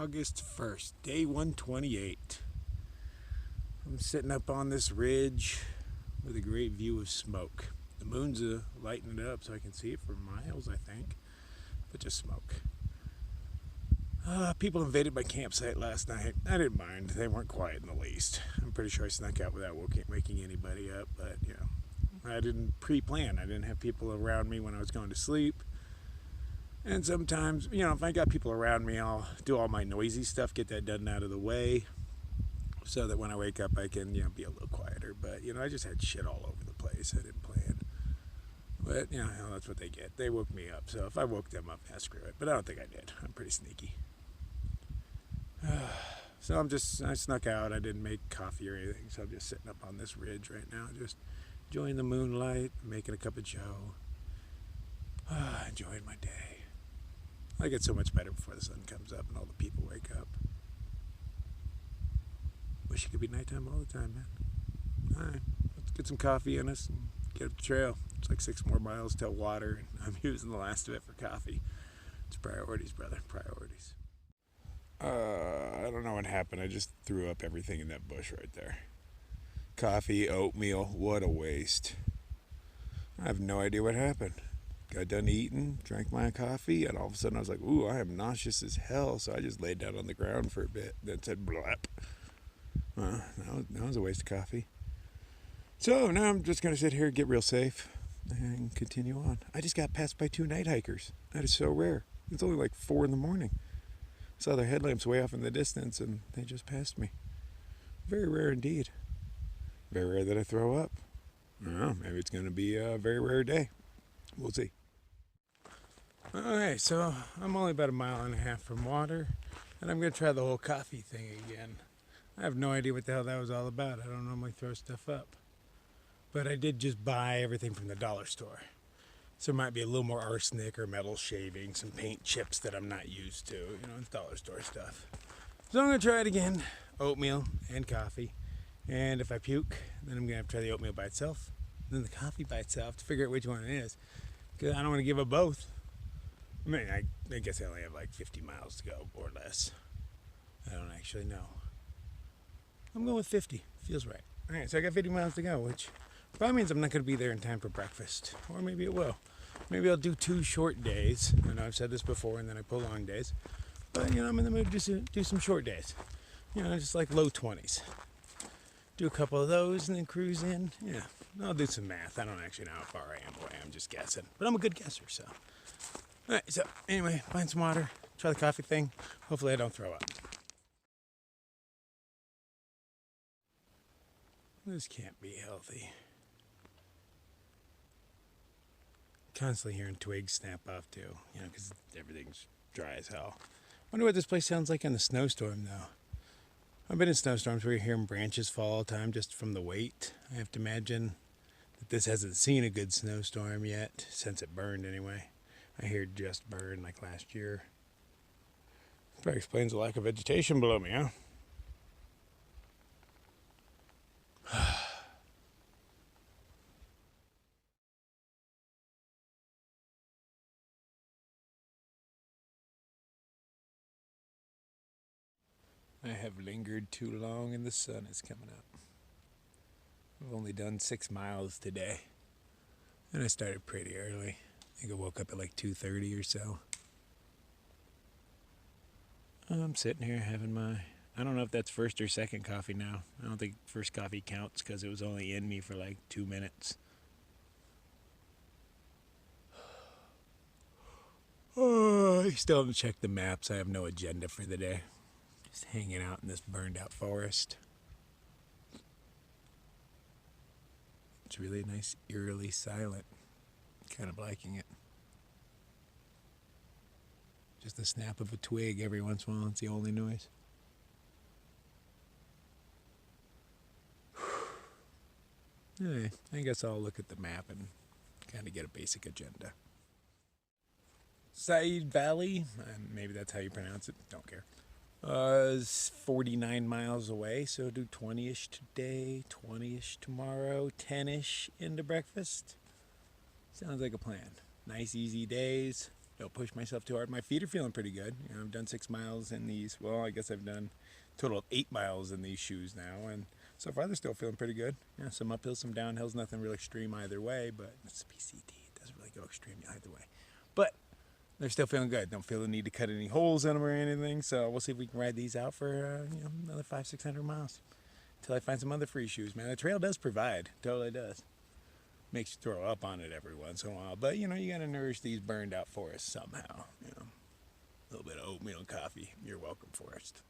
August 1st, day 128. I'm sitting up on this ridge with a great view of smoke. The moon's lighting it up so I can see it for miles, I think, but just smoke. People invaded my campsite last night. I didn't mind. They weren't quiet in the least. I'm pretty sure I snuck out without waking anybody up, but, I didn't pre-plan. I didn't have people around me when I was going to sleep. And sometimes, if I got people around me, I'll do all my noisy stuff, get that done out of the way, so that when I wake up, I can, be a little quieter. But, I just had shit all over the place. I didn't plan. But, that's what they get. They woke me up. So if I woke them up, screw it. But I don't think I did. I'm pretty sneaky. So I snuck out. I didn't make coffee or anything. So I'm just sitting up on this ridge right now, just enjoying the moonlight, making a cup of joe. Enjoying my day. I get so much better before the sun comes up and all the people wake up. Wish it could be nighttime all the time, man. Alright, let's get some coffee in us and get up the trail. It's like 6 more miles till water, and I'm using the last of it for coffee. It's priorities, brother, priorities. I don't know what happened. I just threw up everything in that bush right there. Coffee, oatmeal, what a waste. I have no idea what happened. Got done eating, drank my coffee, and all of a sudden I was like, ooh, I am nauseous as hell. So I just laid down on the ground for a bit, then said blap. That was a waste of coffee. So now I'm just going to sit here, get real safe, and continue on. I just got passed by 2 night hikers. That is so rare. It's only like 4 in the morning. Saw their headlamps way off in the distance, and they just passed me. Very rare indeed. Very rare that I throw up. I don't know, maybe it's going to be a very rare day. We'll see. Okay, so I'm only about 1.5 miles from water, and I'm going to try the whole coffee thing again. I have no idea what the hell that was all about. I don't normally throw stuff up. But I did just buy everything from the dollar store. So there might be a little more arsenic or metal shavings, some paint chips that I'm not used to. It's dollar store stuff. So I'm going to try it again. Oatmeal and coffee. And if I puke, then I'm going to have to try the oatmeal by itself. Then the coffee by itself to figure out which one it is. Because I don't want to give up both. I mean, I guess I only have like 50 miles to go, or less. I don't actually know. I'm going with 50. Feels right. Alright, so I got 50 miles to go, which probably means I'm not going to be there in time for breakfast. Or maybe it will. Maybe I'll do 2 short days. I know I've said this before, and then I pull long days. But, I'm in the mood to do some short days. Just like low 20s. Do a couple of those and then cruise in. Yeah, I'll do some math. I don't actually know how far I am away. I'm just guessing. But I'm a good guesser, so. Alright, so anyway, find some water. Try the coffee thing. Hopefully I don't throw up. This can't be healthy. Constantly hearing twigs snap off too. Because everything's dry as hell. Wonder what this place sounds like in a snowstorm, though. I've been in snowstorms where you're hearing branches fall all the time just from the weight. I have to imagine that this hasn't seen a good snowstorm yet, since it burned anyway. I hear it just burned like last year. Probably explains the lack of vegetation below me, huh? I have lingered too long and the sun is coming up. I've only done 6 miles today. And I started pretty early. I think I woke up at like 2:30 or so. I'm sitting here having I don't know if that's first or second coffee now. I don't think first coffee counts because it was only in me for like 2 minutes. I still haven't checked the maps. I have no agenda for the day. Just hanging out in this burned out forest. It's really nice, eerily silent. Kind of liking it. Just the snap of a twig every once in a while. It's the only noise. Anyway, I guess I'll look at the map and kind of get a basic agenda. Side Valley, maybe that's how you pronounce it. Don't care. Is 49 miles away, so do 20-ish today, 20-ish tomorrow, 10-ish into breakfast. Sounds like a plan. Nice, easy days. don't push myself too hard. My feet are feeling pretty good. You know, I've done 6 miles in these. Well, I guess I've done a total of 8 miles in these shoes now, and so far they're still feeling pretty good. Yeah, some uphills, some downhills, nothing really extreme either way, but it's PCT. It doesn't really go extreme either way. But they're still feeling good. Don't feel the need to cut any holes in them or anything, so we'll see if we can ride these out for another 500-600 miles until I find some other free shoes. Man, the trail does provide. Totally does. Makes you throw up on it every once in a while, but you gotta nourish these burned out forests somehow. A little bit of oatmeal and coffee. You're welcome, forest.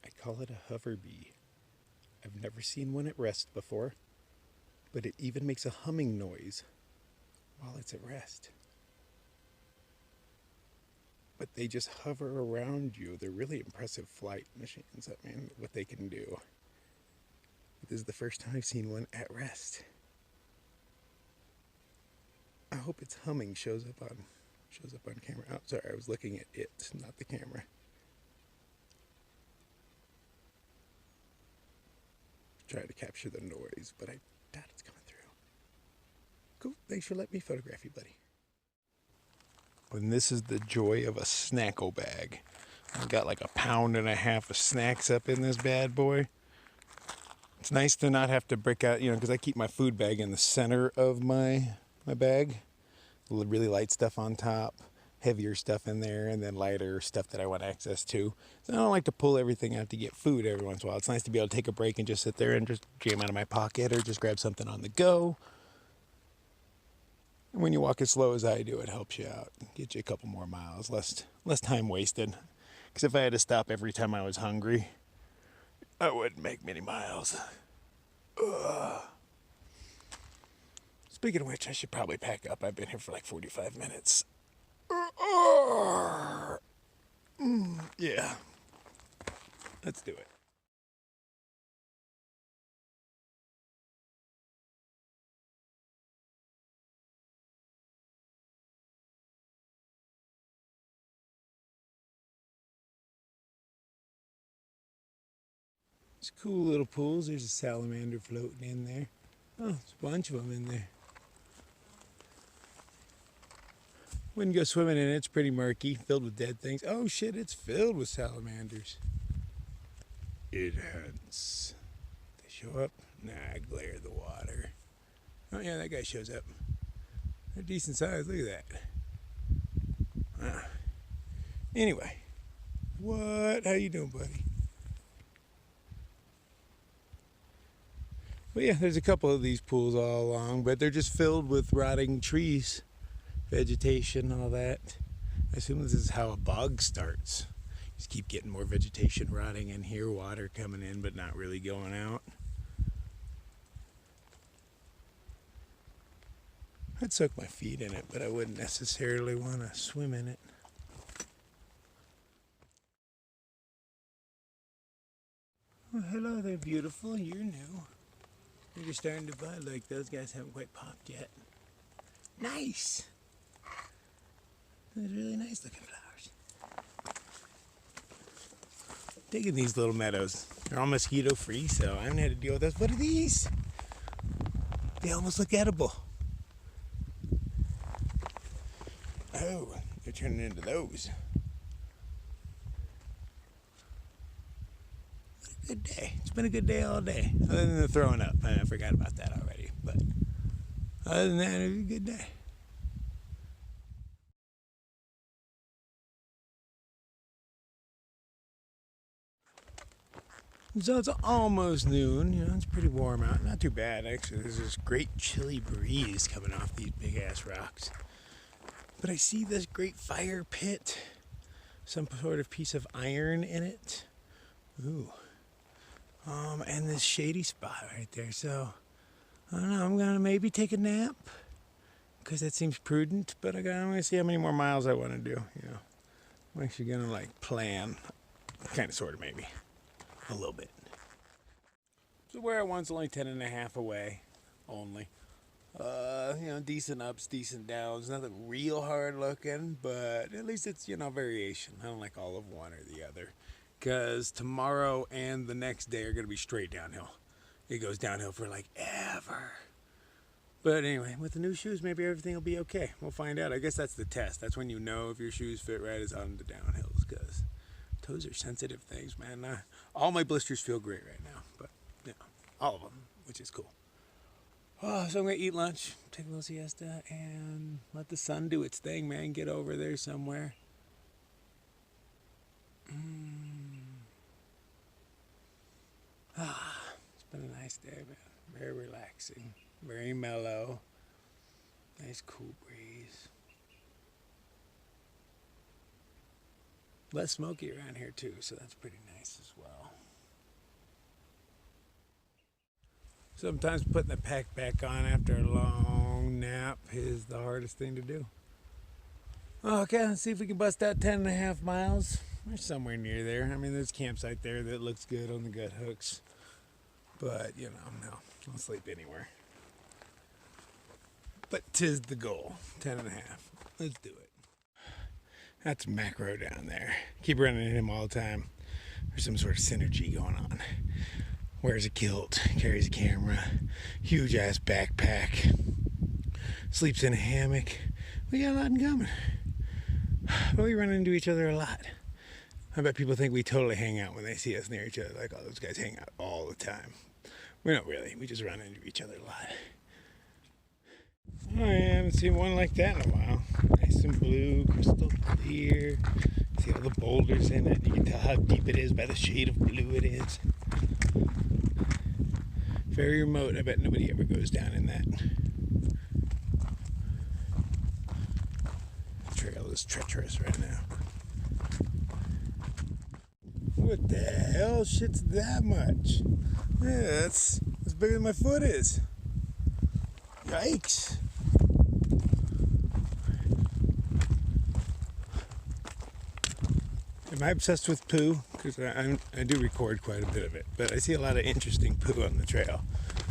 I call it a hover bee. I've never seen one at rest before, but it even makes a humming noise while it's at rest. But they just hover around you. They're really impressive flight machines. I mean, what they can do. This is the first time I've seen one at rest. I hope its humming shows up on camera. Oh, sorry, I was looking at it, not the camera. Try to capture the noise, but I doubt it's coming through. Cool, thanks for letting me photograph you, buddy. And this is the joy of a snackle bag. I've got like 1.5 pounds of snacks up in this bad boy. It's nice to not have to break out, because I keep my food bag in the center of my bag. Really light stuff on top, heavier stuff in there, and then lighter stuff that I want access to. So I don't like to pull everything out to get food every once in a while. It's nice to be able to take a break and just sit there and just jam out of my pocket or just grab something on the go. And when you walk as slow as I do, it helps you out. Get you a couple more miles, less time wasted. Because if I had to stop every time I was hungry, I wouldn't make many miles. Ugh. Speaking of which, I should probably pack up. I've been here for like 45 minutes. Yeah. Let's do it. It's cool little pools. There's a salamander floating in there. Oh, there's a bunch of them in there. Wouldn't go swimming in it. It's pretty murky, filled with dead things. Oh shit, it's filled with salamanders. It hunts. They show up? Nah, I glare the water. Oh yeah, that guy shows up. They're decent size. Look at that. Anyway, what? How you doing, buddy? Well, yeah, there's a couple of these pools all along, but they're just filled with rotting trees, vegetation, all that. I assume this is how a bog starts. Just keep getting more vegetation rotting in here, water coming in, but not really going out. I'd soak my feet in it, but I wouldn't necessarily want to swim in it. Oh, hello there, beautiful. You're new. You're starting to bud. Like, those guys haven't quite popped yet. Nice! Those really nice looking flowers. Digging these little meadows. They're all mosquito free, so I haven't had to deal with those. What are these? They almost look edible. Oh, they're turning into those. Good day. It's been a good day all day. Other than the throwing up. I forgot about that already. But other than that, it was a good day. So it's almost noon. It's pretty warm out. Not too bad, actually. There's this great chilly breeze coming off these big ass rocks. But I see this great fire pit. Some sort of piece of iron in it. Ooh. And this shady spot right there. So, I don't know, I'm gonna maybe take a nap because that seems prudent, but I'm gonna see how many more miles I want to do. I'm actually gonna plan, kind of, sort of, maybe a little bit. So where I was only 10.5 away, only. Decent ups, decent downs. Nothing real hard looking, but at least it's variation. I don't like all of one or the other. Because tomorrow and the next day are going to be straight downhill. It goes downhill for like ever. But anyway, with the new shoes, maybe everything will be okay. We'll find out. I guess that's the test. That's when you know if your shoes fit right, is on the downhills, because toes are sensitive things, man. All my blisters feel great right now, but you know, all of them, which is cool. Oh, so I'm gonna eat lunch, take a little siesta, and let the sun do its thing, man. Get over there somewhere. It's been a nice day, man. Very relaxing, very mellow. Nice cool breeze. Less smoky around here too, so that's pretty nice as well. Sometimes putting the pack back on after a long nap is the hardest thing to do. Okay, let's see if we can bust out 10.5 miles. We're somewhere near there. I mean, there's a campsite there that looks good on the gut hooks. But, you know, no, I'll sleep anywhere. But 'tis the goal, 10.5. Let's do it. That's Macro down there. Keep running into him all the time. There's some sort of synergy going on. Wears a kilt, carries a camera, huge ass backpack, sleeps in a hammock. We got a lot in common. But we run into each other a lot. I bet people think we totally hang out when they see us near each other. Like, oh, those guys hang out all the time. We don't really. We just run into each other a lot. Oh, I haven't seen one like that in a while. Nice and blue, crystal clear. See all the boulders in it. You can tell how deep it is by the shade of blue it is. Very remote. I bet nobody ever goes down in that. The trail is treacherous right now. What the hell? Shit's that much? Yeah, that's as big as my foot is. Yikes. Am I obsessed with poo? Because I do record quite a bit of it, but I see a lot of interesting poo on the trail.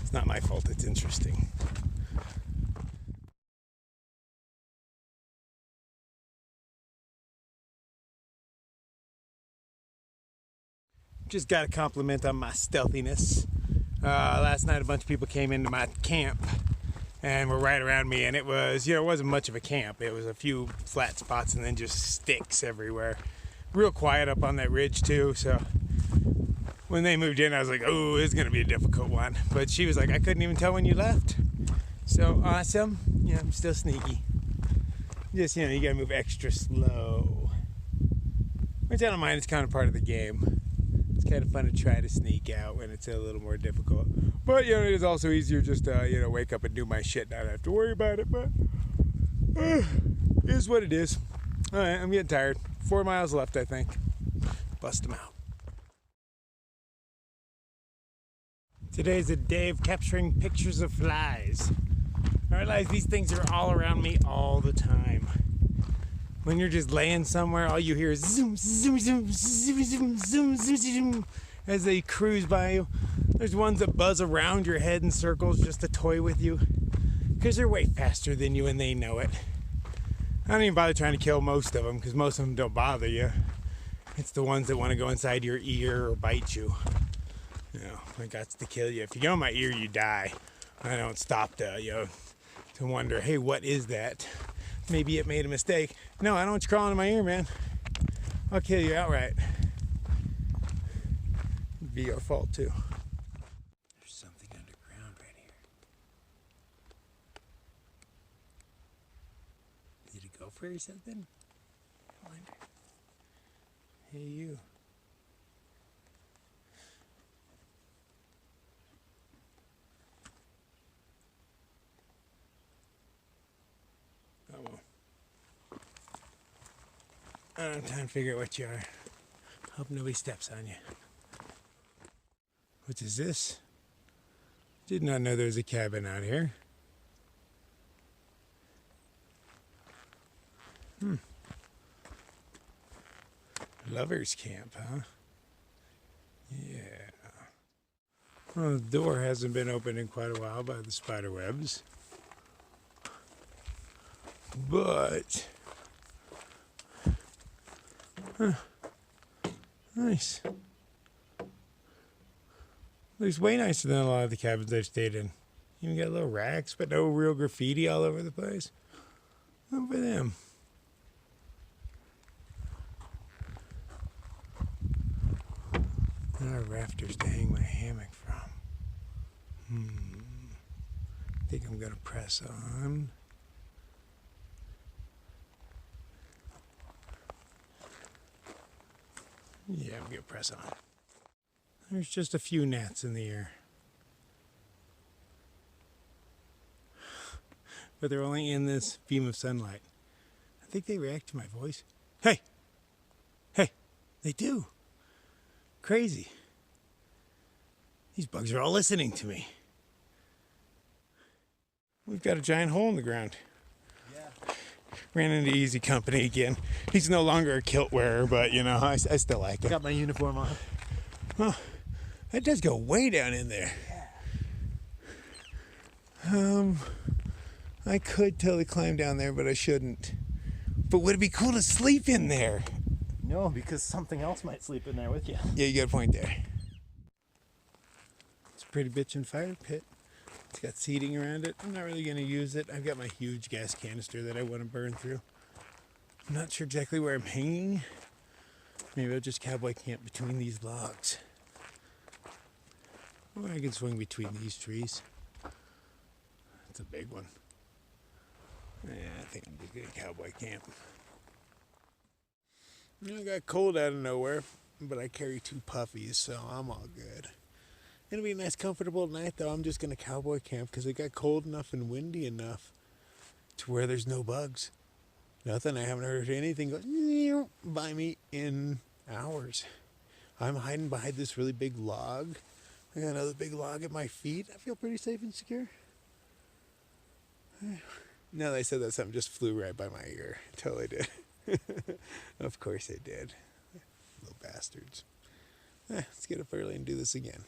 It's not my fault, it's interesting. Just got a compliment on my stealthiness. Last night a bunch of people came into my camp and were right around me, and it was, you know, it wasn't much of a camp. It was a few flat spots and then just sticks everywhere. Real quiet up on that ridge too, so when they moved in I was like, oh, it's gonna be a difficult one. But she was like, I couldn't even tell when you left. So awesome. Yeah, I'm still sneaky. Just, you know, you gotta move extra slow. Which I don't mind, it's kind of part of the game. It's kind of fun to try to sneak out when it's a little more difficult. But, you know, it is also easier just to, you know, wake up and do my shit, not have to worry about it. But it is what it is. All right, I'm getting tired. 4 miles left, I think. Bust them out. Today's a day of capturing pictures of flies. I realize these things are all around me all the time. When you're just laying somewhere, all you hear is zoom, zoom, zoom, zoom, zoom, zoom, zoom, zoom, as they cruise by you. There's ones that buzz around your head in circles just to toy with you, because they're way faster than you and they know it. I don't even bother trying to kill most of them, because most of them don't bother you. It's the ones that want to go inside your ear or bite you. You know, like that's to kill you. If you go in my ear, you die. I don't stop to, you know, to wonder, hey, what is that? Maybe it made a mistake. No, I don't want you crawling in my ear, man. I'll kill you outright. It'd be your fault too. There's something underground right here. Did it go for you or something? I wonder. Hey, you. Oh well. I'm trying to figure out what you are. Hope nobody steps on you. What is this? Did not know there was a cabin out here. Lover's camp, huh? Yeah. Well, the door hasn't been opened in quite a while by the spider webs. But nice. Looks way nicer than a lot of the cabins I've stayed in. Even got little racks, but no real graffiti all over the place. Look for them. There are rafters to hang my hammock from. I think I'm gonna press on. Yeah, I'm gonna press on. There's just a few gnats in the air. But they're only in this beam of sunlight. I think they react to my voice. Hey! Hey! They do! Crazy. These bugs are all listening to me. We've got a giant hole in the ground. Yeah. Ran into Easy Company again. He's no longer a kilt wearer, but you know, I still like it. Got my uniform on. Oh, that does go way down in there. Yeah. I could totally climb down there, but I shouldn't. But would it be cool to sleep in there? No, because something else might sleep in there with you. Yeah, you got a point there. It's a pretty bitchin' fire pit. It's got seating around it. I'm not really going to use it. I've got my huge gas canister that I want to burn through. I'm not sure exactly where I'm hanging. Maybe I'll just cowboy camp between these logs. Or I can swing between these trees. That's a big one. Yeah, I think I'm just gonna cowboy camp. You know, I got cold out of nowhere, but I carry 2 puffies, so I'm all good. It'll be a nice, comfortable night, though. I'm just gonna cowboy camp because it got cold enough and windy enough to where there's no bugs. Nothing. I haven't heard anything go by me in hours. I'm hiding behind this really big log. I got another big log at my feet. I feel pretty safe and secure. Now that I said that, something just flew right by my ear. Totally did. Of course it did. Little bastards. Let's get up early and do this again.